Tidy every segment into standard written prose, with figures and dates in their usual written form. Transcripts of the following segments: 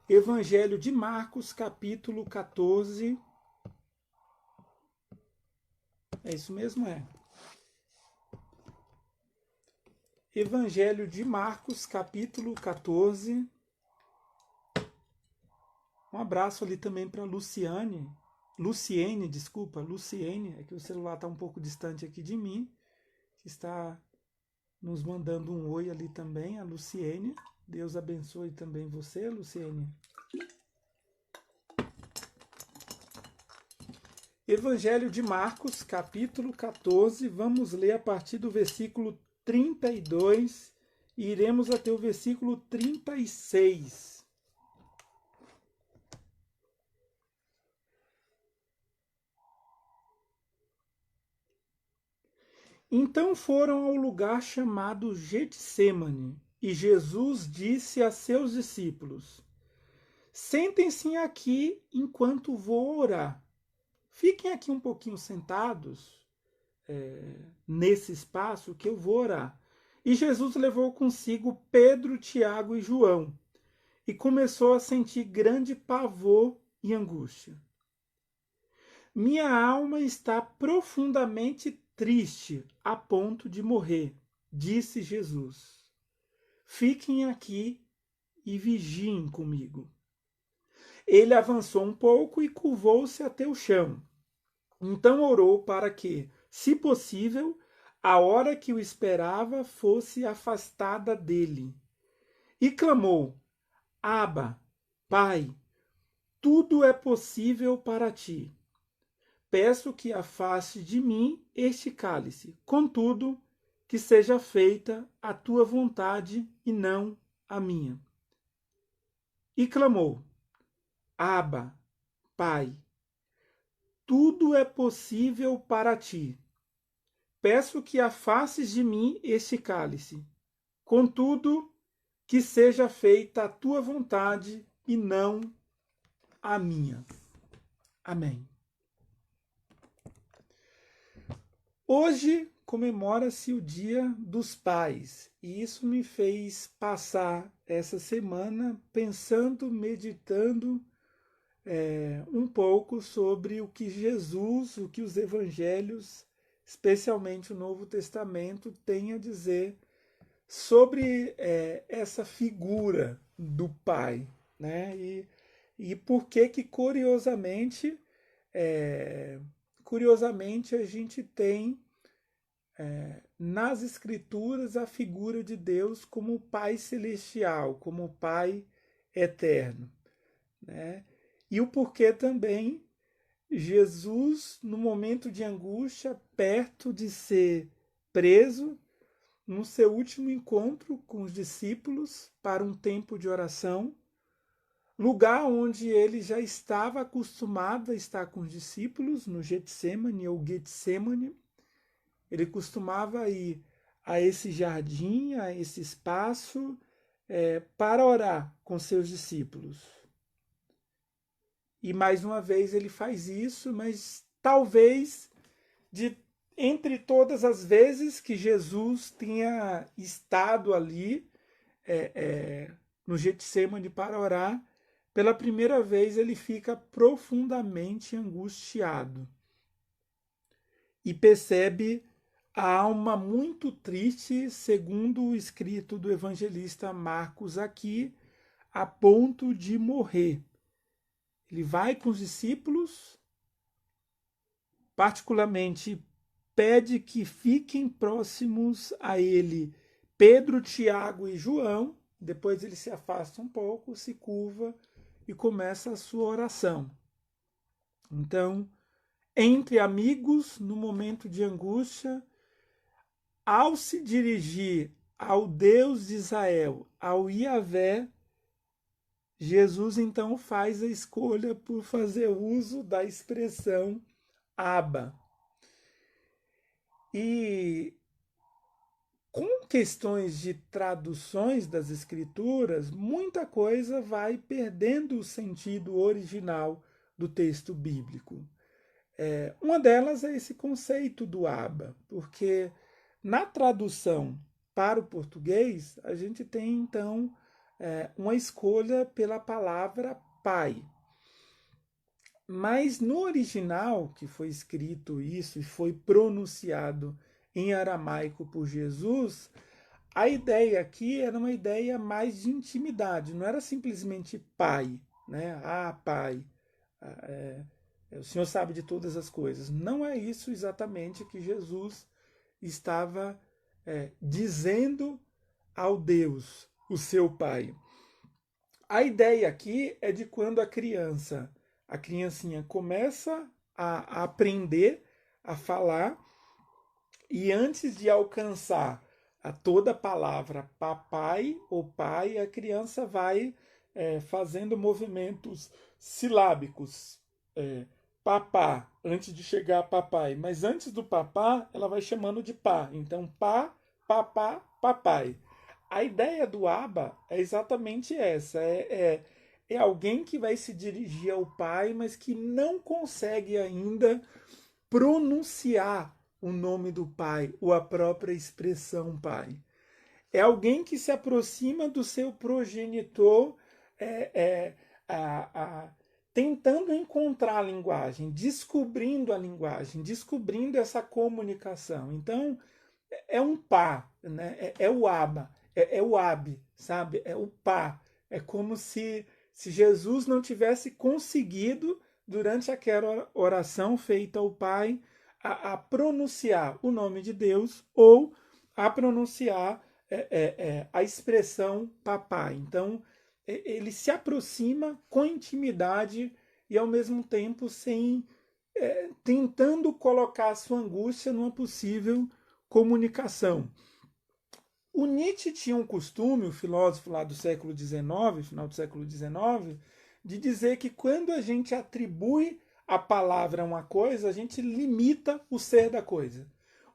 Evangelho de Marcos, capítulo 14. É isso mesmo, é. Evangelho de Marcos, capítulo 14. Um abraço ali também para Luciene, é que o celular está um pouco distante aqui de mim, que está nos mandando um oi ali também, a Luciene. Deus abençoe também você, Luciene. Evangelho de Marcos, capítulo 14, vamos ler a partir do versículo 32 e iremos até o versículo 36. Então foram ao lugar chamado Getsêmani, e Jesus disse a seus discípulos: Sentem-se aqui enquanto vou orar. Fiquem aqui um pouquinho sentados, nesse espaço que eu vou orar. E Jesus levou consigo Pedro, Tiago e João, e começou a sentir grande pavor e angústia. Minha alma está profundamente triste, a ponto de morrer, disse Jesus. Fiquem aqui e vigiem comigo. Ele avançou um pouco e curvou-se até o chão. Então orou para que, se possível, a hora que o esperava fosse afastada dele. E clamou: Abba, Pai, tudo é possível para ti. Peço que afaste de mim este cálice, contudo, que seja feita a tua vontade e não a minha. E clamou: Abba, Pai, tudo é possível para ti. Peço que afastes de mim este cálice, contudo, que seja feita a tua vontade e não a minha. Amém. Hoje comemora-se o Dia dos Pais, e isso me fez passar essa semana pensando, meditando um pouco sobre o que Jesus, o que os evangelhos, especialmente o Novo Testamento, tem a dizer sobre essa figura do pai, né? E por que curiosamente a gente tem nas escrituras a figura de Deus como Pai celestial, como Pai eterno, né? E o porquê também Jesus, no momento de angústia, perto de ser preso, no seu último encontro com os discípulos para um tempo de oração, lugar onde ele já estava acostumado a estar com os discípulos, no Getsêmani ou Getsemane. Ele costumava ir a esse jardim, a esse espaço, para orar com seus discípulos. E mais uma vez ele faz isso, mas talvez entre todas as vezes que Jesus tenha estado ali no Getsemane para orar, pela primeira vez ele fica profundamente angustiado e percebe a alma muito triste, segundo o escrito do evangelista Marcos aqui, a ponto de morrer. Ele vai com os discípulos, particularmente pede que fiquem próximos a ele Pedro, Tiago e João. Depois ele se afasta um pouco, se curva e começa a sua oração. Então, entre amigos, no momento de angústia, ao se dirigir ao Deus de Israel, ao Yahvé, Jesus então faz a escolha por fazer uso da expressão Abba. E com questões de traduções das escrituras, muita coisa vai perdendo o sentido original do texto bíblico. Uma delas é esse conceito do Abba, porque na tradução para o português, a gente tem então uma escolha pela palavra pai. Mas no original, que foi escrito isso e foi pronunciado em aramaico por Jesus, a ideia aqui era uma ideia mais de intimidade, não era simplesmente pai, né? Ah, pai, o Senhor sabe de todas as coisas. Não é isso exatamente que Jesus estava dizendo ao Deus, o seu pai. A ideia aqui é de quando a criancinha começa a aprender a falar e antes de alcançar a toda a palavra papai ou pai, a criança vai fazendo movimentos silábicos. Papá, antes de chegar a papai. Mas antes do papá, ela vai chamando de pá. Então, pá, papá, papai. A ideia do Abba é exatamente essa. É alguém que vai se dirigir ao pai, mas que não consegue ainda pronunciar o nome do pai ou a própria expressão pai. É alguém que se aproxima do seu progenitor tentando encontrar a linguagem, descobrindo essa comunicação. Então, é um pá, né? É o aba, é o ab, sabe? É o pá. É como se Jesus não tivesse conseguido, durante aquela oração feita ao Pai, a pronunciar o nome de Deus ou a pronunciar a expressão papai. Então, ele se aproxima com intimidade e, ao mesmo tempo, tentando colocar a sua angústia numa possível comunicação. O Nietzsche tinha um costume, o filósofo lá do século XIX, final do século XIX, de dizer que quando a gente atribui a palavra a uma coisa, a gente limita o ser da coisa.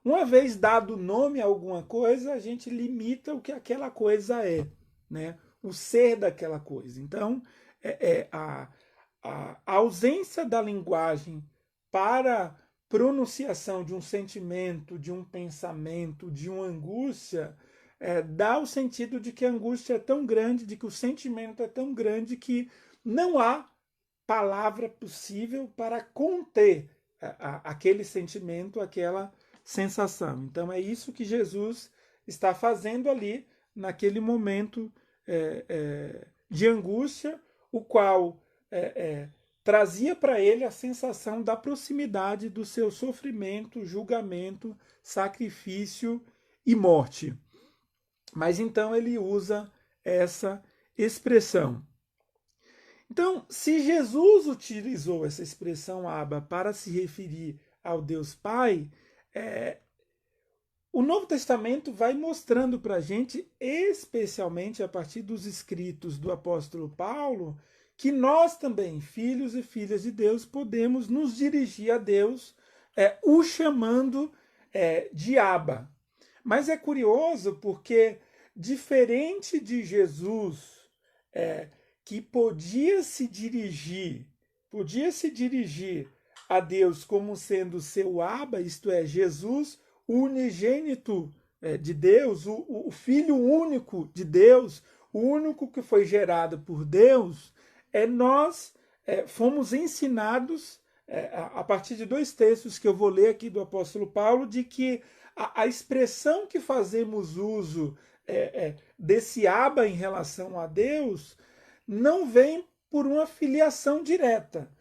Uma vez dado nome a alguma coisa, a gente limita o que aquela coisa é, né? O ser daquela coisa. Então, a ausência da linguagem para pronunciação de um sentimento, de um pensamento, de uma angústia, dá o sentido de que a angústia é tão grande, de que o sentimento é tão grande que não há palavra possível para conter aquele sentimento, aquela sensação. Então é isso que Jesus está fazendo ali, naquele momento de angústia, o qual trazia para ele a sensação da proximidade do seu sofrimento, julgamento, sacrifício e morte. Mas então ele usa essa expressão. Então, se Jesus utilizou essa expressão Abba para se referir ao Deus Pai, o Novo Testamento vai mostrando para a gente, especialmente a partir dos escritos do apóstolo Paulo, que nós também, filhos e filhas de Deus, podemos nos dirigir a Deus, o chamando de Abba. Mas é curioso porque, diferente de Jesus, que podia se dirigir a Deus como sendo seu Abba, isto é, Jesus, o unigênito de Deus, o Filho único de Deus, o único que foi gerado por Deus, nós fomos ensinados, a partir de dois textos que eu vou ler aqui do apóstolo Paulo, de que a expressão que fazemos uso desse Abba em relação a Deus não vem por uma filiação direta,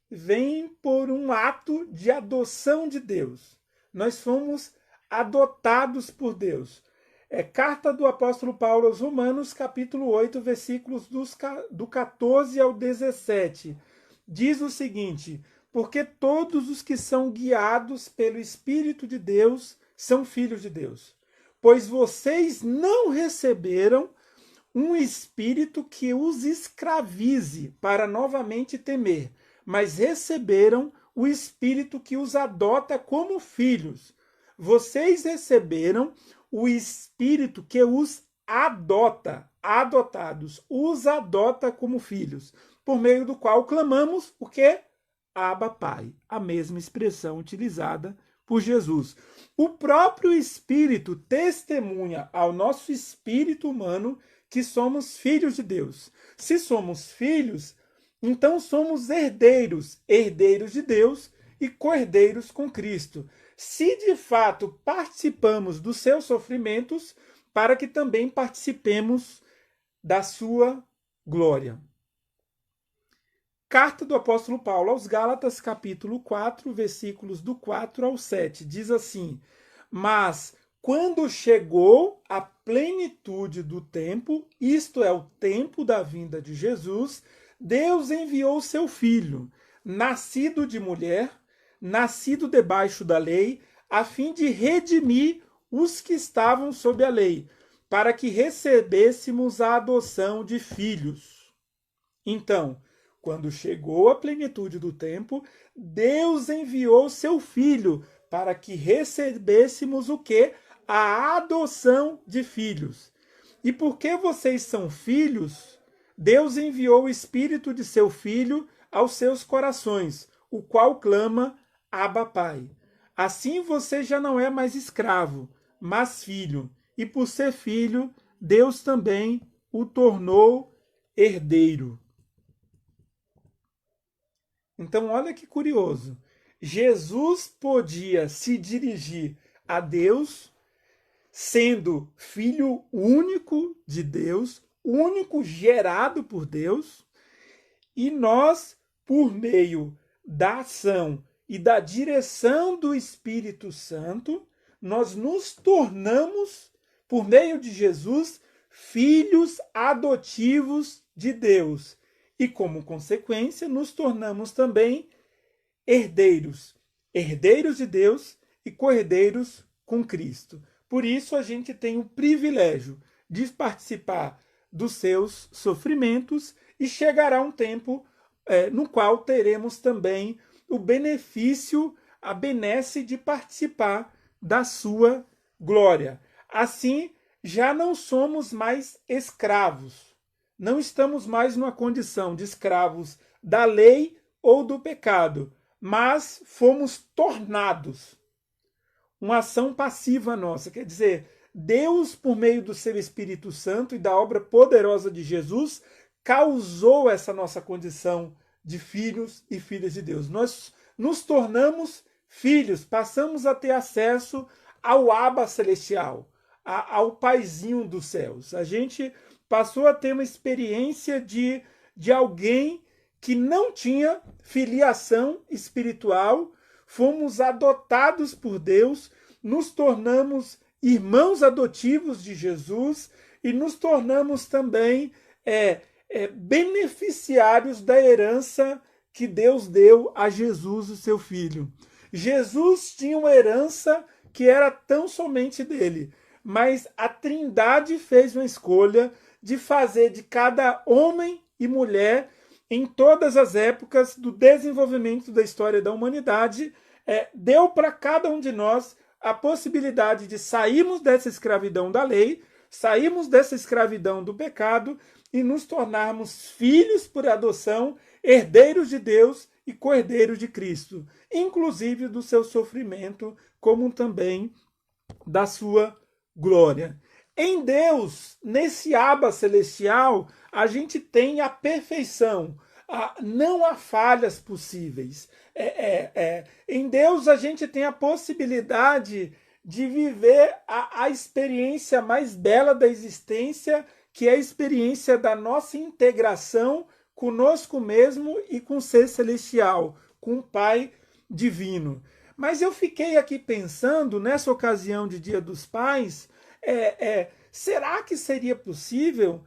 vem por um ato de adoção de Deus. Nós fomos adotados por Deus. Carta do apóstolo Paulo aos Romanos, capítulo 8, versículos do 14 ao 17. Diz o seguinte: porque todos os que são guiados pelo Espírito de Deus são filhos de Deus. Pois vocês não receberam um espírito que os escravize para novamente temer, mas receberam o espírito que os adota como filhos. Vocês receberam o espírito que os adota, adotados, os adota como filhos, por meio do qual clamamos o quê? Abba, Pai, a mesma expressão utilizada por Jesus. O próprio Espírito testemunha ao nosso espírito humano que somos filhos de Deus. Se somos filhos, então somos herdeiros, herdeiros de Deus e co-herdeiros com Cristo. Se de fato participamos dos seus sofrimentos, para que também participemos da sua glória. Carta do apóstolo Paulo aos Gálatas, capítulo 4, versículos do 4 ao 7, diz assim: mas quando chegou a plenitude do tempo, isto é, o tempo da vinda de Jesus, Deus enviou seu Filho, nascido de mulher, nascido debaixo da lei, a fim de redimir os que estavam sob a lei, para que recebêssemos a adoção de filhos. Então, quando chegou a plenitude do tempo, Deus enviou seu Filho para que recebêssemos o quê? A adoção de filhos. E porque vocês são filhos, Deus enviou o Espírito de seu Filho aos seus corações, o qual clama, Abba, Pai. Assim você já não é mais escravo, mas filho. E por ser filho, Deus também o tornou herdeiro. Então, olha que curioso. Jesus podia se dirigir a Deus, sendo filho único de Deus, único gerado por Deus, e nós, por meio da ação e da direção do Espírito Santo, nós nos tornamos, por meio de Jesus, filhos adotivos de Deus. E, como consequência, nos tornamos também herdeiros, herdeiros de Deus e co-herdeiros com Cristo. Por isso, a gente tem o privilégio de participar dos seus sofrimentos e chegará um tempo no qual teremos também o benefício, a benesse de participar da sua glória. Assim, já não somos mais escravos. Não estamos mais numa condição de escravos da lei ou do pecado, mas fomos tornados. Uma ação passiva nossa, quer dizer, Deus, por meio do seu Espírito Santo e da obra poderosa de Jesus, causou essa nossa condição de filhos e filhas de Deus. Nós nos tornamos filhos, passamos a ter acesso ao Abba celestial, ao Paizinho dos céus. A gente passou a ter uma experiência de alguém que não tinha filiação espiritual, fomos adotados por Deus, nos tornamos irmãos adotivos de Jesus e nos tornamos também beneficiários da herança que Deus deu a Jesus, o seu Filho. Jesus tinha uma herança que era tão somente dele, mas a Trindade fez uma escolha de fazer de cada homem e mulher, em todas as épocas do desenvolvimento da história da humanidade, deu para cada um de nós a possibilidade de sairmos dessa escravidão da lei, sairmos dessa escravidão do pecado e nos tornarmos filhos por adoção, herdeiros de Deus e co-herdeiros de Cristo, inclusive do seu sofrimento, como também da sua glória. Em Deus, nesse Abba celestial, a gente tem a perfeição, não há falhas possíveis. Em Deus, a gente tem a possibilidade de viver a experiência mais bela da existência, que é a experiência da nossa integração conosco mesmo e com o ser celestial, com o Pai divino. Mas eu fiquei aqui pensando, nessa ocasião de Dia dos Pais, será que seria possível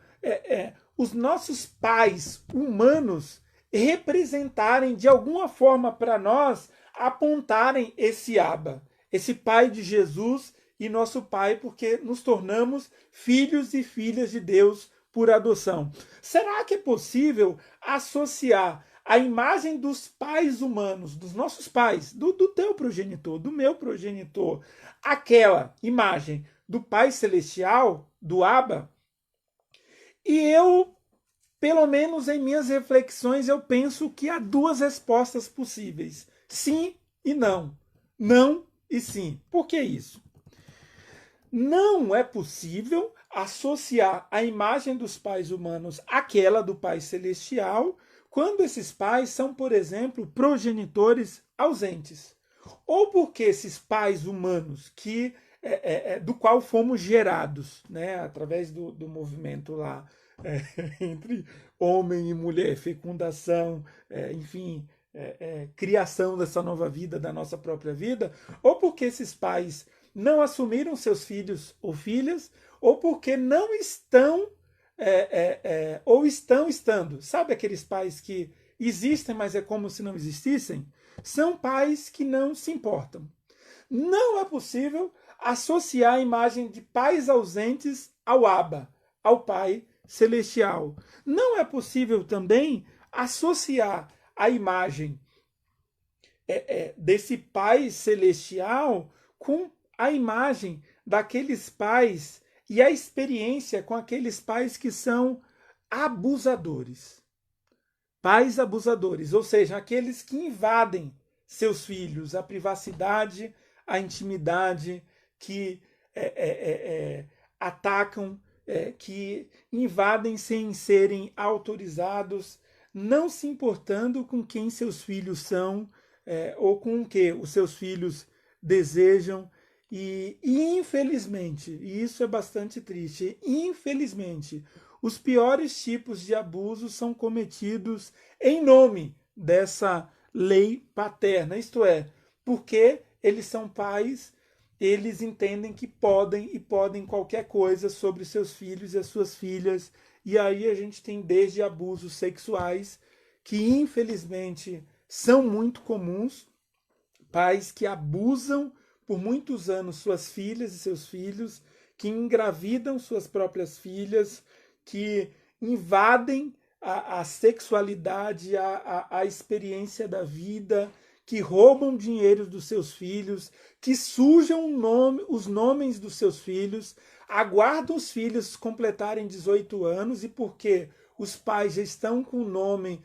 os nossos pais humanos representarem de alguma forma para nós, apontarem esse Abba, esse Pai de Jesus e nosso Pai, porque nos tornamos filhos e filhas de Deus por adoção. Será que é possível associar a imagem dos pais humanos, dos nossos pais, do teu progenitor, do meu progenitor, aquela imagem do Pai Celestial, do Abba? E eu, pelo menos em minhas reflexões, eu penso que há duas respostas possíveis. Sim e não. Não e sim. Por que isso? Não é possível associar a imagem dos pais humanos àquela do Pai Celestial quando esses pais são, por exemplo, progenitores ausentes. Ou porque esses pais humanos do qual fomos gerados, né, através do movimento lá entre homem e mulher, fecundação, enfim, criação dessa nova vida, da nossa própria vida, ou porque esses pais não assumiram seus filhos ou filhas, ou porque não estão, ou estão estando. Sabe aqueles pais que existem, mas é como se não existissem? São pais que não se importam. Não é possível associar a imagem de pais ausentes ao Abba, ao Pai Celestial. Não é possível também associar a imagem desse Pai Celestial com a imagem daqueles pais e a experiência com aqueles pais que são abusadores. Pais abusadores, ou seja, aqueles que invadem seus filhos, a privacidade, a intimidade, que atacam, que invadem sem serem autorizados, não se importando com quem seus filhos são ou com o que os seus filhos desejam. E infelizmente, e isso é bastante triste, infelizmente, os piores tipos de abuso são cometidos em nome dessa lei paterna, isto é, porque eles são pais, eles entendem que podem e podem qualquer coisa sobre seus filhos e as suas filhas, e aí a gente tem desde abusos sexuais, que infelizmente são muito comuns, pais que abusam por muitos anos suas filhas e seus filhos, que engravidam suas próprias filhas, que invadem a sexualidade, a experiência da vida, que roubam dinheiro dos seus filhos, que sujam os nomes dos seus filhos, aguardam os filhos completarem 18 anos e porque os pais já estão com o nome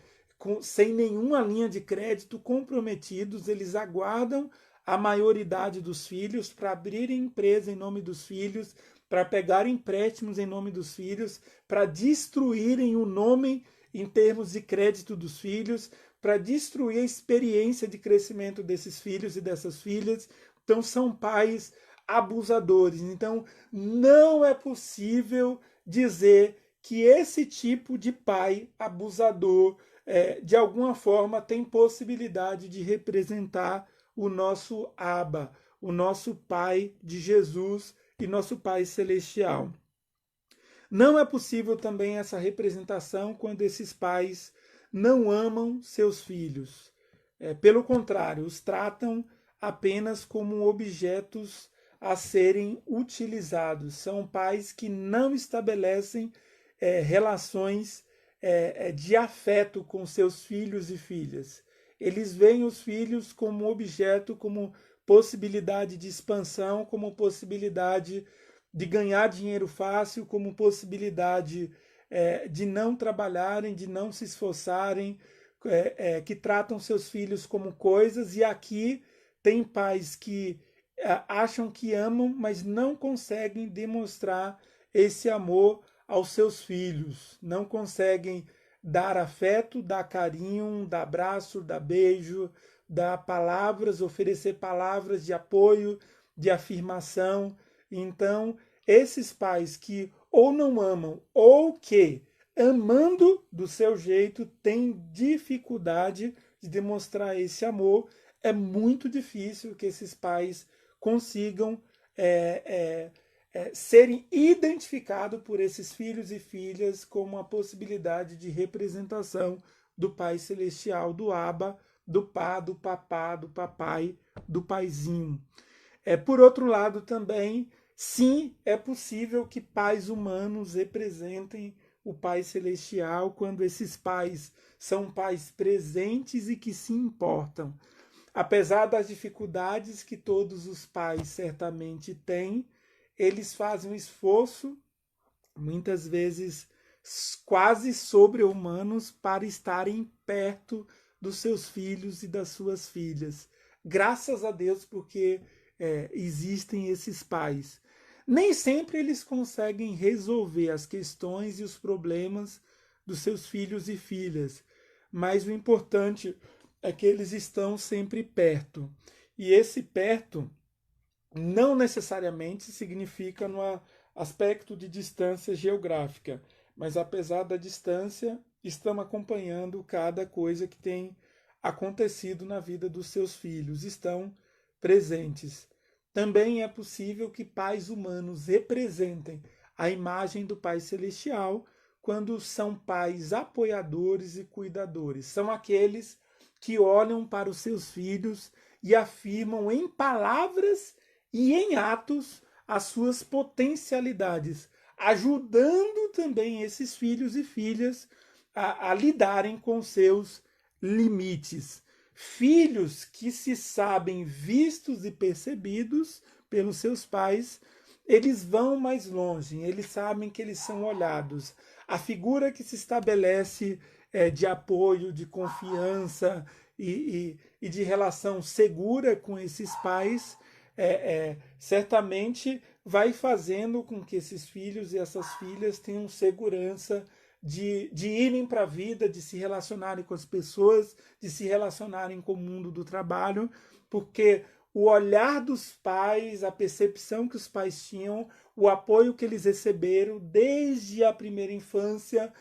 sem nenhuma linha de crédito comprometidos, eles aguardam a maioridade dos filhos para abrirem empresa em nome dos filhos, para pegar empréstimos em nome dos filhos, para destruírem o nome em termos de crédito dos filhos, para destruir a experiência de crescimento desses filhos e dessas filhas. Então são pais abusadores. Então não é possível dizer que esse tipo de pai abusador de alguma forma tem possibilidade de representar o nosso Abba, o nosso Pai de Jesus e nosso Pai Celestial. Não é possível também essa representação quando esses pais não amam seus filhos. Pelo contrário, os tratam apenas como objetos a serem utilizados. São pais que não estabelecem relações de afeto com seus filhos e filhas. Eles veem os filhos como objeto, como possibilidade de expansão, como possibilidade de ganhar dinheiro fácil, como possibilidade de não trabalharem, de não se esforçarem, que tratam seus filhos como coisas. E aqui tem pais que acham que amam, mas não conseguem demonstrar esse amor aos seus filhos, não conseguem dar afeto, dar carinho, dar abraço, dar beijo, dar palavras, oferecer palavras de apoio, de afirmação. Então, esses pais que ou não amam ou que, amando do seu jeito, têm dificuldade de demonstrar esse amor, é muito difícil que esses pais consigam serem identificados por esses filhos e filhas como uma possibilidade de representação do Pai Celestial, do Abba, do Pá, do Papá, do Papai, do Paizinho. Por outro lado, também, sim, é possível que pais humanos representem o Pai Celestial quando esses pais são pais presentes e que se importam. Apesar das dificuldades que todos os pais certamente têm, eles fazem um esforço, muitas vezes quase sobre-humanos, para estarem perto dos seus filhos e das suas filhas. Graças a Deus, porque existem esses pais. Nem sempre eles conseguem resolver as questões e os problemas dos seus filhos e filhas, mas o importante é que eles estão sempre perto. E esse perto não necessariamente significa no aspecto de distância geográfica, mas apesar da distância, estão acompanhando cada coisa que tem acontecido na vida dos seus filhos, estão presentes. Também é possível que pais humanos representem a imagem do Pai Celestial quando são pais apoiadores e cuidadores. São aqueles que olham para os seus filhos e afirmam em palavras e em atos as suas potencialidades, ajudando também esses filhos e filhas a lidarem com seus limites. Filhos que se sabem vistos e percebidos pelos seus pais, eles vão mais longe, eles sabem que eles são olhados. A figura que se estabelece de apoio, de confiança e de relação segura com esses pais, certamente vai fazendo com que esses filhos e essas filhas tenham segurança de irem para a vida, de se relacionarem com as pessoas, de se relacionarem com o mundo do trabalho, porque o olhar dos pais, a percepção que os pais tinham, o apoio que eles receberam desde a primeira infância,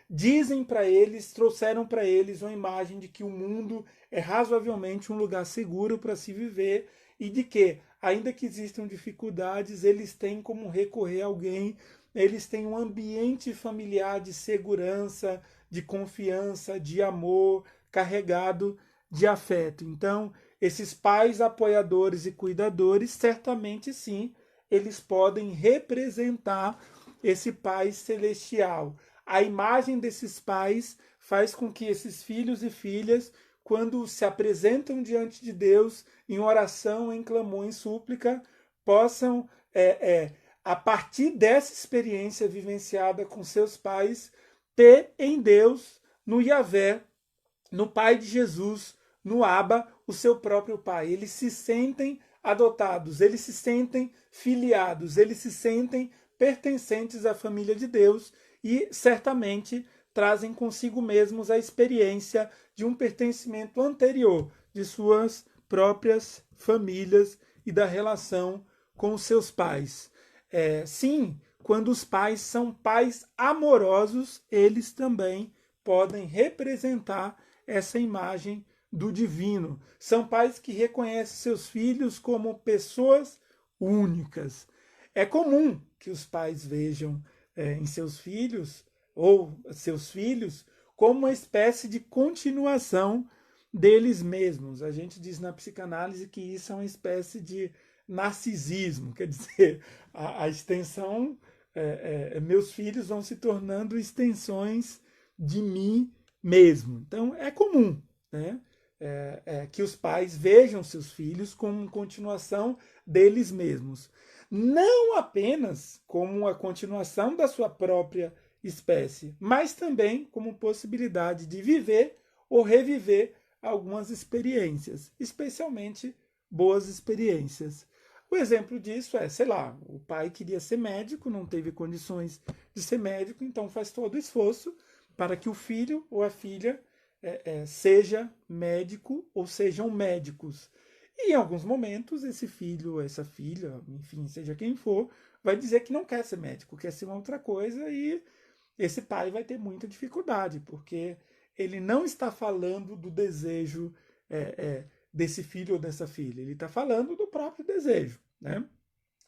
dizem para eles, trouxeram para eles uma imagem de que o mundo é razoavelmente um lugar seguro para se viver e de que, ainda que existam dificuldades, eles têm como recorrer a alguém, eles têm um ambiente familiar de segurança, de confiança, de amor, carregado de afeto. Então, esses pais apoiadores e cuidadores, certamente sim, eles podem representar esse Pai Celestial. A imagem desses pais faz com que esses filhos e filhas, quando se apresentam diante de Deus em oração, em clamor, em súplica, possam, a partir dessa experiência vivenciada com seus pais, ter em Deus, no Yahvé, no Pai de Jesus, no Abba, o seu próprio Pai. Eles se sentem adotados, eles se sentem filiados, eles se sentem pertencentes à família de Deus e certamente trazem consigo mesmos a experiência de um pertencimento anterior de suas próprias famílias e da relação com os seus pais. Sim, quando os pais são pais amorosos, eles também podem representar essa imagem do divino. São pais que reconhecem seus filhos como pessoas únicas. É comum que os pais vejam em seus filhos ou seus filhos como uma espécie de continuação deles mesmos. A gente diz na psicanálise que isso é uma espécie de narcisismo, quer dizer, a extensão, meus filhos vão se tornando extensões de mim mesmo. Então é comum, né, que os pais vejam seus filhos como continuação deles mesmos. Não apenas como a continuação da sua própria espécie, mas também como possibilidade de viver ou reviver algumas experiências, especialmente boas experiências. O exemplo disso sei lá, o pai queria ser médico, não teve condições de ser médico, então faz todo o esforço para que o filho ou a filha seja médico ou sejam médicos. E em alguns momentos, esse filho, essa filha, enfim, seja quem for, vai dizer que não quer ser médico, quer ser uma outra coisa, e esse pai vai ter muita dificuldade, porque ele não está falando do desejo desse filho ou dessa filha, ele está falando do próprio desejo, né?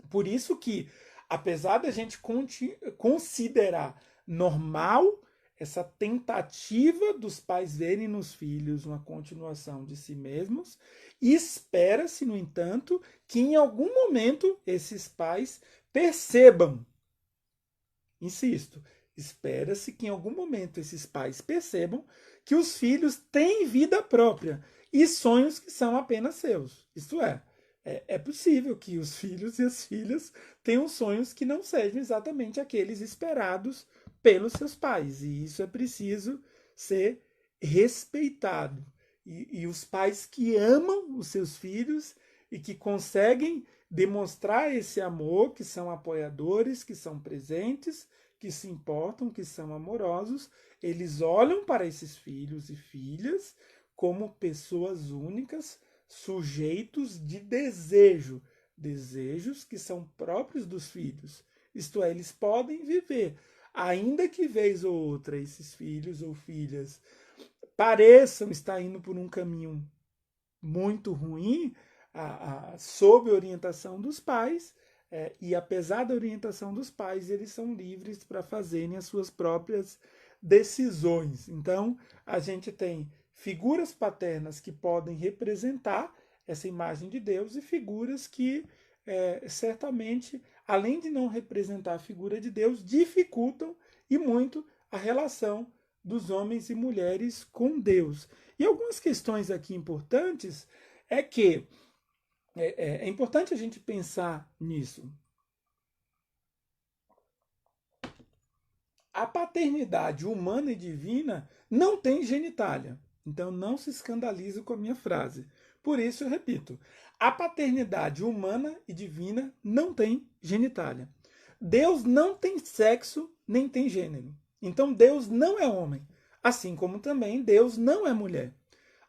Por isso que, apesar da gente considerar normal essa tentativa dos pais verem nos filhos uma continuação de si mesmos, espera-se, no entanto, que em algum momento esses pais percebam, insisto, espera-se que em algum momento esses pais percebam que os filhos têm vida própria e sonhos que são apenas seus. Isto é possível que os filhos e as filhas tenham sonhos que não sejam exatamente aqueles esperados pelos seus pais, e isso é preciso ser respeitado. E os pais que amam os seus filhos, e que conseguem demonstrar esse amor, que são apoiadores, que são presentes, que se importam, que são amorosos, eles olham para esses filhos e filhas como pessoas únicas, sujeitos de desejo, desejos que são próprios dos filhos. Isto é, eles podem viver, ainda que vez ou outra esses filhos ou filhas pareçam estar indo por um caminho muito ruim, sob a orientação dos pais, e apesar da orientação dos pais, eles são livres para fazerem as suas próprias decisões. Então, a gente tem figuras paternas que podem representar essa imagem de Deus e figuras que, certamente, além de não representar a figura de Deus, dificultam e muito a relação dos homens e mulheres com Deus. E algumas questões aqui importantes é que é importante a gente pensar nisso. A paternidade humana e divina não tem genitália. Então não se escandalize com a minha frase. Por isso eu repito, a paternidade humana e divina não tem genitália. Deus não tem sexo nem tem gênero. Então Deus não é homem. Assim como também Deus não é mulher.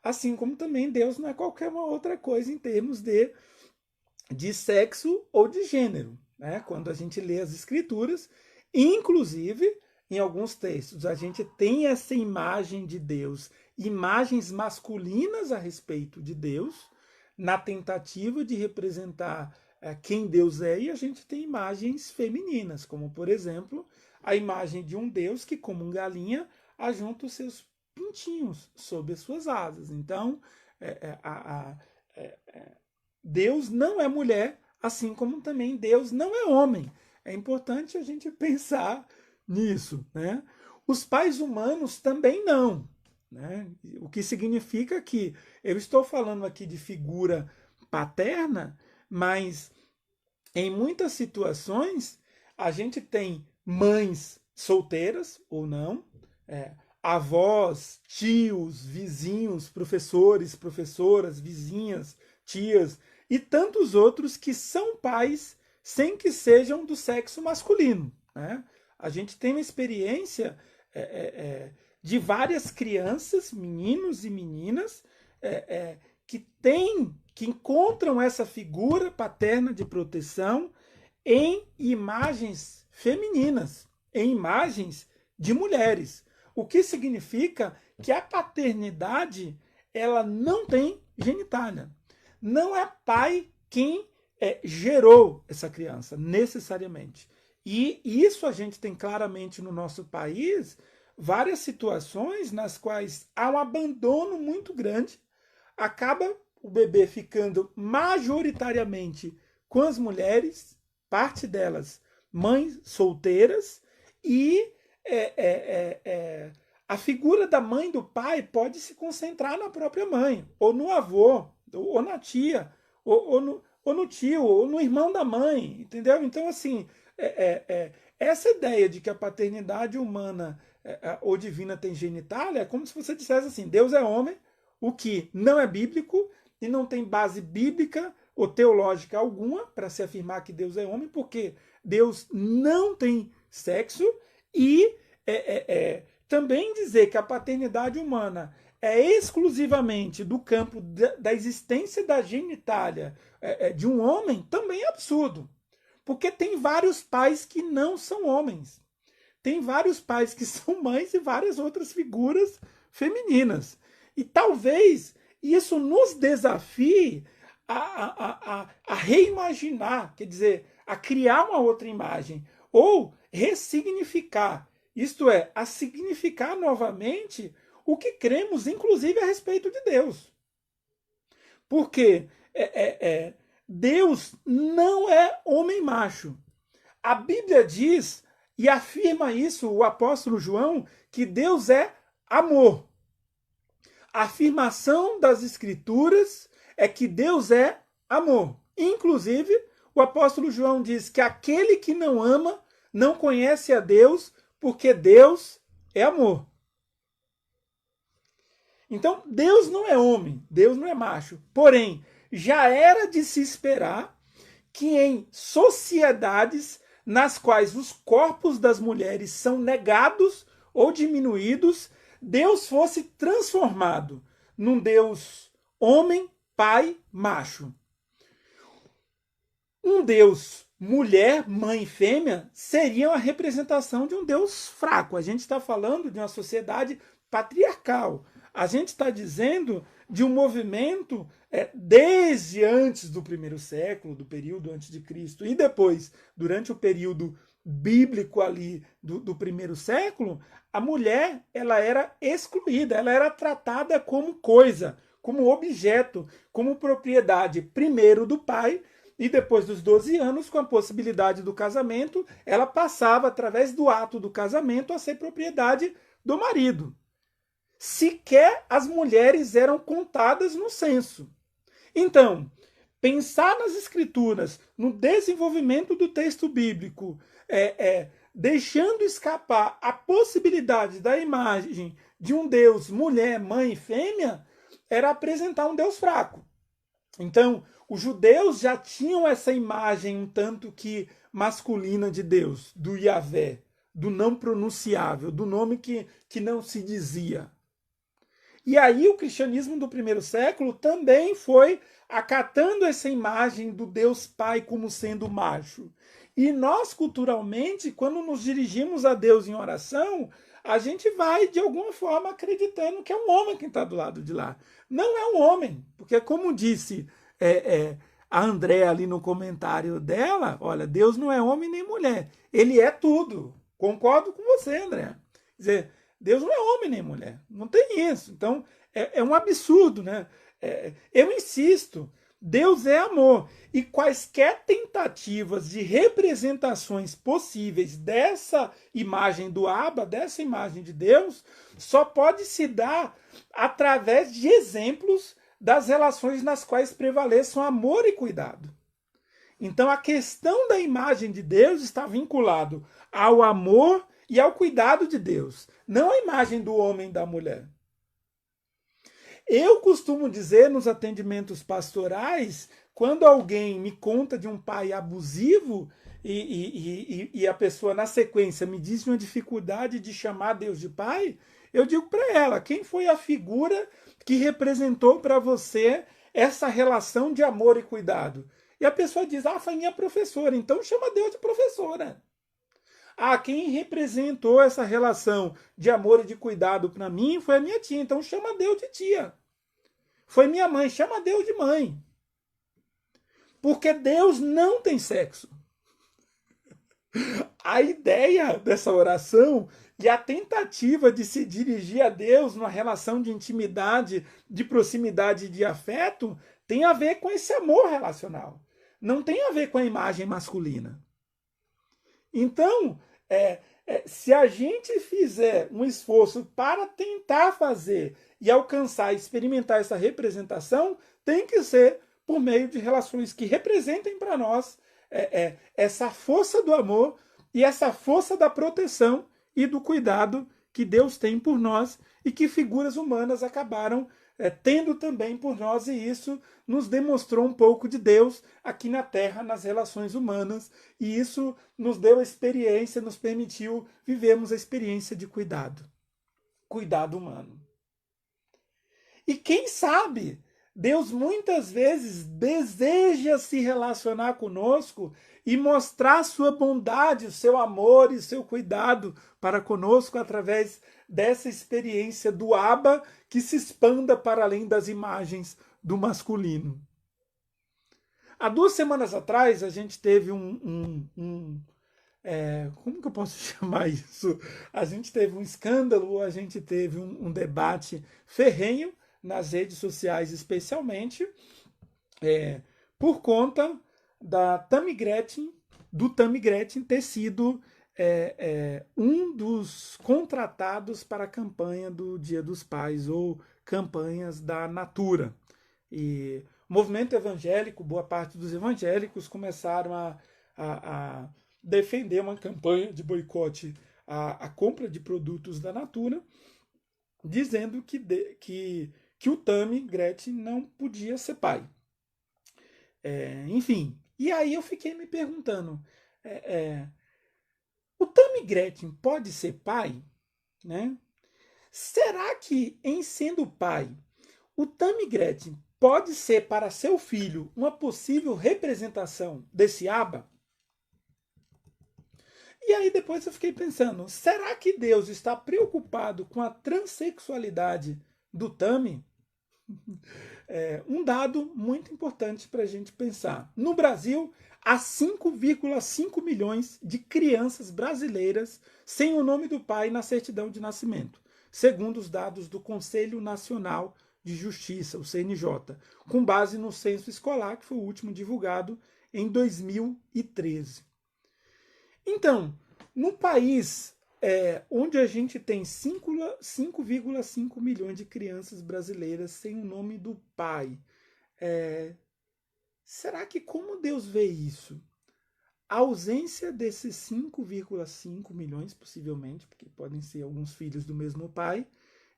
Assim como também Deus não é qualquer uma outra coisa em termos de sexo ou de gênero. Né? Quando a gente lê as escrituras, inclusive em alguns textos, a gente tem essa imagem de Deus, imagens masculinas a respeito de Deus, na tentativa de representar quem Deus é, e a gente tem imagens femininas, como, por exemplo, a imagem de um Deus que, como um galinha, ajunta os seus pintinhos sob as suas asas. Então, Deus não é mulher, assim como também Deus não é homem. É importante a gente pensar nisso, né? Os pais humanos também não, né? O que significa que eu estou falando aqui de figura paterna, mas em muitas situações a gente tem mães solteiras ou não, avós, tios, vizinhos, professores, professoras, vizinhas, tias e tantos outros que são pais sem que sejam do sexo masculino, né? A gente tem uma experiência de várias crianças, meninos e meninas, que encontram essa figura paterna de proteção em imagens femininas, em imagens de mulheres. O que significa que a paternidade ela não tem genitália. Não é pai quem gerou essa criança, necessariamente. E isso a gente tem claramente no nosso país várias situações nas quais há um abandono muito grande, acaba o bebê ficando majoritariamente com as mulheres, parte delas mães solteiras, e a figura da mãe e do pai pode se concentrar na própria mãe, ou no avô, ou na tia, ou no tio, ou no irmão da mãe, entendeu? Então, assim, essa ideia de que a paternidade humana ou divina tem genitália é como se você dissesse assim, Deus é homem, o que não é bíblico e não tem base bíblica ou teológica alguma para se afirmar que Deus é homem, porque Deus não tem sexo, e também dizer que a paternidade humana é exclusivamente do campo da existência da genitália de um homem também é absurdo. Porque tem vários pais que não são homens. Tem vários pais que são mães e várias outras figuras femininas. E talvez isso nos desafie a reimaginar, quer dizer, a criar uma outra imagem, ou ressignificar, isto é, a significar novamente o que cremos, inclusive a respeito de Deus. Porque Deus não é homem macho. A Bíblia diz, e afirma isso o apóstolo João, que Deus é amor. A afirmação das Escrituras é que Deus é amor. Inclusive, o apóstolo João diz que aquele que não ama não conhece a Deus, porque Deus é amor. Então, Deus não é homem, Deus não é macho. Porém, já era de se esperar que em sociedades nas quais os corpos das mulheres são negados ou diminuídos, Deus fosse transformado num Deus homem, pai, macho. Um Deus mulher, mãe e fêmea seria a representação de um Deus fraco. A gente está falando de uma sociedade patriarcal. A gente está dizendo de um movimento desde antes do primeiro século, do período antes de Cristo, e depois, durante o período bíblico ali do primeiro século, a mulher ela era excluída, ela era tratada como coisa, como objeto, como propriedade, primeiro do pai, e depois dos 12 anos, com a possibilidade do casamento, ela passava, através do ato do casamento, a ser propriedade do marido. Sequer as mulheres eram contadas no censo. Então, pensar nas escrituras, no desenvolvimento do texto bíblico, deixando escapar a possibilidade da imagem de um Deus mulher, mãe e fêmea, era apresentar um Deus fraco. Então, os judeus já tinham essa imagem um tanto que masculina de Deus, do Yahvé, do não pronunciável, do nome que não se dizia. E aí o cristianismo do primeiro século também foi acatando essa imagem do Deus Pai como sendo macho. E nós, culturalmente, quando nos dirigimos a Deus em oração, a gente vai, de alguma forma, acreditando que é um homem quem está do lado de lá. Não é um homem, porque como disse a André ali no comentário dela, olha, Deus não é homem nem mulher, ele é tudo. Concordo com você, André. Quer dizer, Deus não é homem nem mulher, não tem isso. Então, é um absurdo, né? Eu insisto, Deus é amor. E quaisquer tentativas de representações possíveis dessa imagem do Abba, dessa imagem de Deus, só pode se dar através de exemplos das relações nas quais prevaleçam amor e cuidado. Então a questão da imagem de Deus está vinculado ao amor e ao cuidado de Deus, não à imagem do homem e da mulher. Eu costumo dizer nos atendimentos pastorais, quando alguém me conta de um pai abusivo e a pessoa na sequência me diz uma dificuldade de chamar Deus de pai, eu digo para ela, quem foi a figura que representou para você essa relação de amor e cuidado? E a pessoa diz, foi minha professora, então chama Deus de professora. Quem representou essa relação de amor e de cuidado para mim foi a minha tia, então chama Deus de tia. Foi minha mãe, chama Deus de mãe. Porque Deus não tem sexo. A ideia dessa oração e a tentativa de se dirigir a Deus numa relação de intimidade, de proximidade, de afeto, tem a ver com esse amor relacional. Não tem a ver com a imagem masculina. Então, se a gente fizer um esforço para tentar fazer e alcançar, experimentar essa representação, tem que ser por meio de relações que representem para nós essa força do amor e essa força da proteção e do cuidado que Deus tem por nós e que figuras humanas acabaram tendo também por nós, e isso nos demonstrou um pouco de Deus aqui na Terra, nas relações humanas, e isso nos deu a experiência, nos permitiu vivermos a experiência de cuidado humano. E quem sabe, Deus muitas vezes deseja se relacionar conosco e mostrar sua bondade, o seu amor e seu cuidado para conosco através dessa experiência do Abba que se expanda para além das imagens do masculino. Há 2 semanas atrás a gente teve como que eu posso chamar isso? A gente teve um escândalo, a gente teve um debate ferrenho nas redes sociais, especialmente por conta da Tammy Gretchen, do Tammy Gretchen ter sido um dos contratados para a campanha do Dia dos Pais ou campanhas da Natura. E o movimento evangélico, boa parte dos evangélicos começaram a defender uma campanha de boicote à compra de produtos da Natura, dizendo que o Tammy Gretchen não podia ser pai. Enfim, e aí eu fiquei me perguntando, é, é, o Tammy Gretchen pode ser pai? Né? Será que, em sendo pai, o Tammy Gretchen pode ser para seu filho uma possível representação desse Abba? E aí depois eu fiquei pensando, será que Deus está preocupado com a transexualidade do Tammy? Um dado muito importante para a gente pensar. No Brasil, há 5,5 milhões de crianças brasileiras sem o nome do pai na certidão de nascimento, segundo os dados do Conselho Nacional de Justiça, o CNJ, com base no censo escolar, que foi o último divulgado em 2013. Então, no país onde a gente tem 5,5 milhões de crianças brasileiras sem o nome do pai, será que como Deus vê isso? A ausência desses 5,5 milhões, possivelmente, porque podem ser alguns filhos do mesmo pai,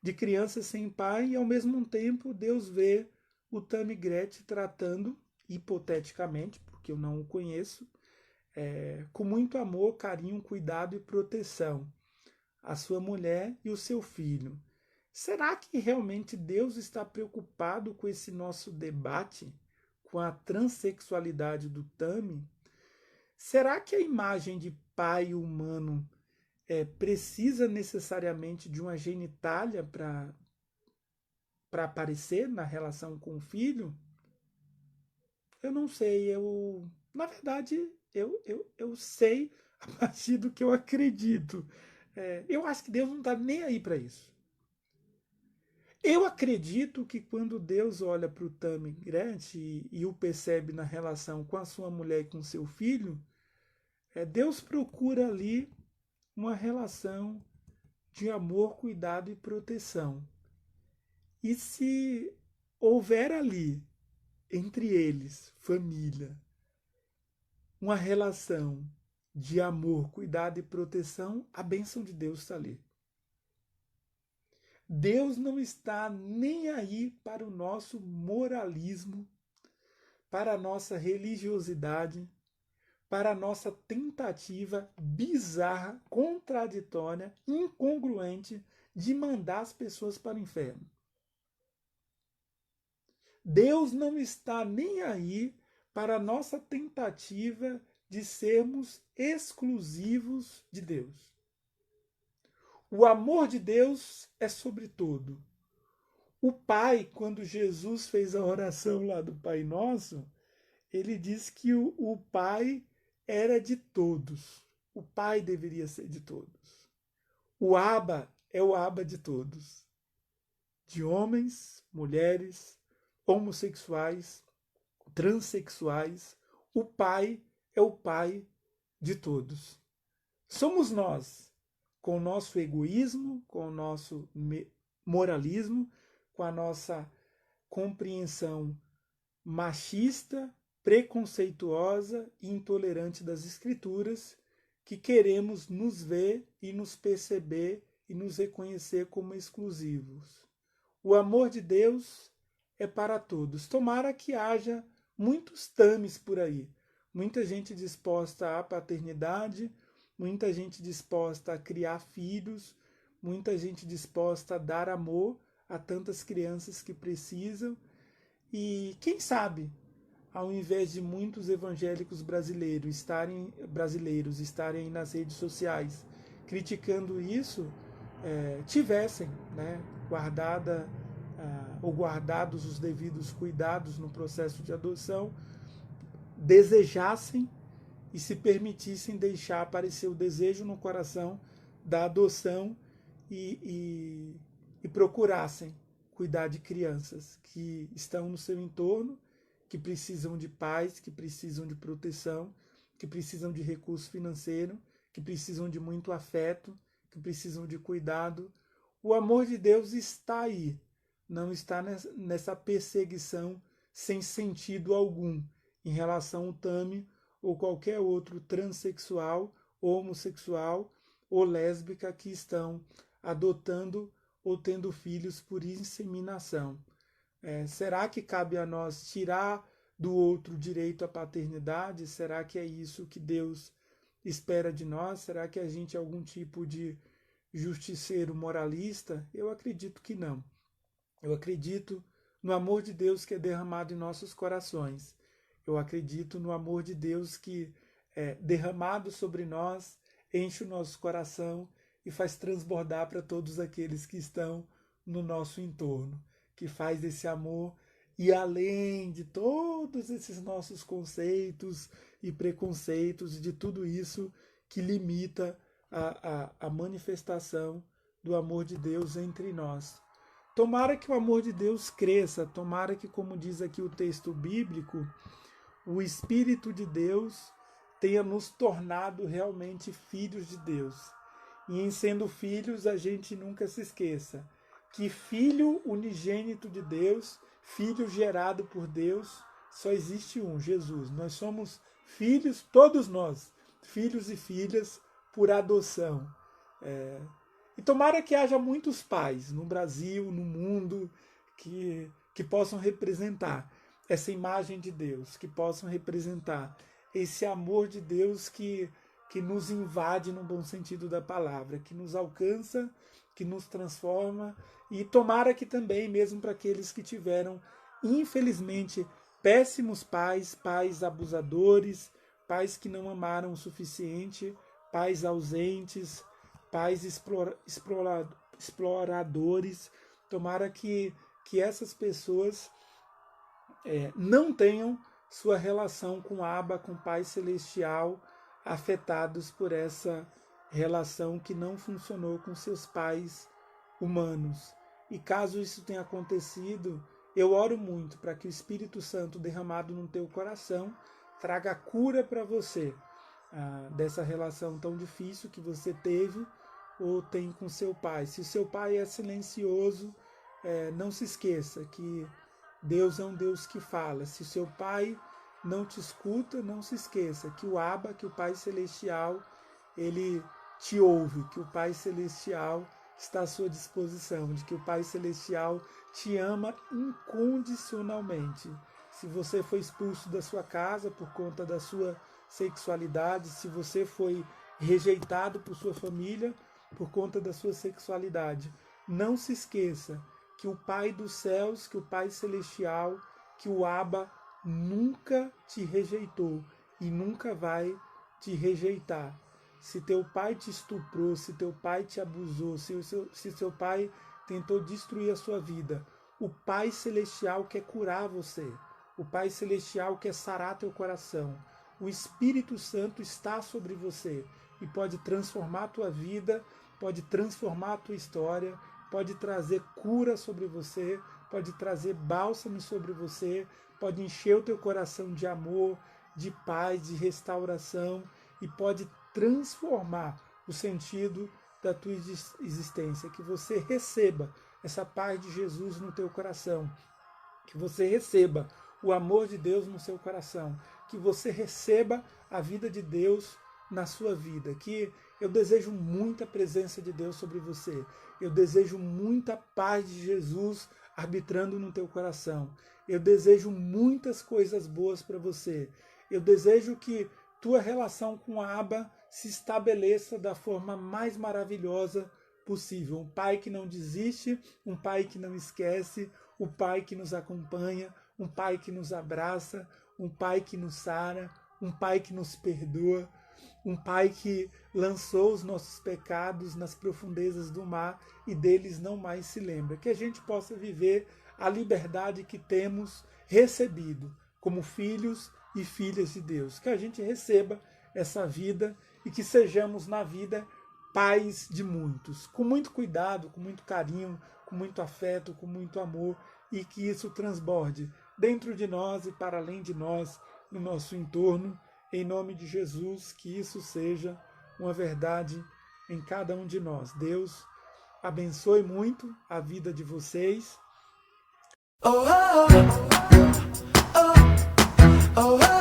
de crianças sem pai, e ao mesmo tempo Deus vê o Tammy Gretchen tratando, hipoteticamente, porque eu não o conheço, com muito amor, carinho, cuidado e proteção, a sua mulher e o seu filho. Será que realmente Deus está preocupado com esse nosso debate, com a transexualidade do Tammy? Será que a imagem de pai humano precisa necessariamente de uma genitália para aparecer na relação com o filho? Eu não sei. Na verdade, eu sei a partir do que eu acredito. Eu acho que Deus não está nem aí para isso. Eu acredito que quando Deus olha para o Tammy Gretchen e o percebe na relação com a sua mulher e com seu filho, Deus procura ali uma relação de amor, cuidado e proteção. E se houver ali, entre eles, família, uma relação de amor, cuidado e proteção, a bênção de Deus está ali. Deus não está nem aí para o nosso moralismo, para a nossa religiosidade, para a nossa tentativa bizarra, contraditória, incongruente de mandar as pessoas para o inferno. Deus não está nem aí para a nossa tentativa de sermos exclusivos de Deus. O amor de Deus é sobre tudo. O Pai, quando Jesus fez a oração lá do Pai Nosso, ele disse que o Pai era de todos. O Pai deveria ser de todos. O Abba é o Abba de todos. De homens, mulheres, homossexuais, transexuais. O Pai é o Pai de todos. Somos nós, com o nosso egoísmo, com o nosso moralismo, com a nossa compreensão machista, preconceituosa e intolerante das Escrituras, que queremos nos ver e nos perceber e nos reconhecer como exclusivos. O amor de Deus é para todos. Tomara que haja muitos tames por aí, muita gente disposta à paternidade, muita gente disposta a criar filhos, muita gente disposta a dar amor a tantas crianças que precisam. E quem sabe, ao invés de muitos evangélicos brasileiros estarem nas redes sociais criticando isso, tivessem, né, ou guardados os devidos cuidados no processo de adoção, desejassem e se permitissem deixar aparecer o desejo no coração da adoção e procurassem cuidar de crianças que estão no seu entorno, que precisam de paz, que precisam de proteção, que precisam de recurso financeiro, que precisam de muito afeto, que precisam de cuidado. O amor de Deus está aí, não está nessa perseguição sem sentido algum em relação ao Tammy ou qualquer outro transexual, homossexual ou lésbica que estão adotando ou tendo filhos por inseminação. Será que cabe a nós tirar do outro direito à paternidade? Será que é isso que Deus espera de nós? Será que a gente é algum tipo de justiceiro moralista? Eu acredito que não. Eu acredito no amor de Deus que é derramado em nossos corações. Eu acredito no amor de Deus que é derramado sobre nós, enche o nosso coração e faz transbordar para todos aqueles que estão no nosso entorno, que faz esse amor ir além de todos esses nossos conceitos e preconceitos, e de tudo isso que limita a manifestação do amor de Deus entre nós. Tomara que o amor de Deus cresça, tomara que, como diz aqui o texto bíblico, o Espírito de Deus tenha nos tornado realmente filhos de Deus. E em sendo filhos, a gente nunca se esqueça que filho unigênito de Deus, filho gerado por Deus, só existe um, Jesus. Nós somos filhos, todos nós, filhos e filhas por adoção. E tomara que haja muitos pais no Brasil, no mundo, que possam representar essa imagem de Deus, que possam representar esse amor de Deus que nos invade no bom sentido da palavra, que nos alcança, que nos transforma, e tomara que também, mesmo para aqueles que tiveram, infelizmente, péssimos pais, pais abusadores, pais que não amaram o suficiente, pais ausentes, pais exploradores, tomara que essas pessoas não tenham sua relação com Abba, com o Pai Celestial, afetados por essa relação que não funcionou com seus pais humanos. E caso isso tenha acontecido, eu oro muito para que o Espírito Santo derramado no teu coração traga cura para você dessa relação tão difícil que você teve ou tem com seu pai. Se o seu pai é silencioso, não se esqueça que Deus é um Deus que fala. Se o seu pai não te escuta, não se esqueça que o Abba, que o Pai Celestial, ele te ouve, que o Pai Celestial está à sua disposição, de que o Pai Celestial te ama incondicionalmente. Se você foi expulso da sua casa por conta da sua sexualidade, se você foi rejeitado por sua família por conta da sua sexualidade, não se esqueça que o Pai dos céus, que o Pai Celestial, que o Abba nunca te rejeitou e nunca vai te rejeitar. Se teu pai te estuprou, se teu pai te abusou, se seu pai tentou destruir a sua vida, o Pai Celestial quer curar você. O Pai Celestial quer sarar teu coração. O Espírito Santo está sobre você e pode transformar a tua vida, pode transformar a tua história, pode trazer cura sobre você, pode trazer bálsamo sobre você, pode encher o teu coração de amor, de paz, de restauração, e pode transformar o sentido da tua existência. Que você receba essa paz de Jesus no teu coração, que você receba o amor de Deus no seu coração, que você receba a vida de Deus na sua vida, que eu desejo muita presença de Deus sobre você, eu desejo muita paz de Jesus arbitrando no teu coração, eu desejo muitas coisas boas para você, eu desejo que tua relação com a Abba se estabeleça da forma mais maravilhosa possível, um Pai que não desiste, um Pai que não esquece, o Pai que nos acompanha, um Pai que nos abraça, um Pai que nos sara, um Pai que nos perdoa, um Pai que lançou os nossos pecados nas profundezas do mar e deles não mais se lembra. Que a gente possa viver a liberdade que temos recebido como filhos e filhas de Deus. Que a gente receba essa vida e que sejamos na vida pais de muitos. Com muito cuidado, com muito carinho, com muito afeto, com muito amor, e que isso transborde dentro de nós e para além de nós, no nosso entorno. Em nome de Jesus, que isso seja uma verdade em cada um de nós. Deus abençoe muito a vida de vocês. Oh, oh, oh, oh, oh, oh.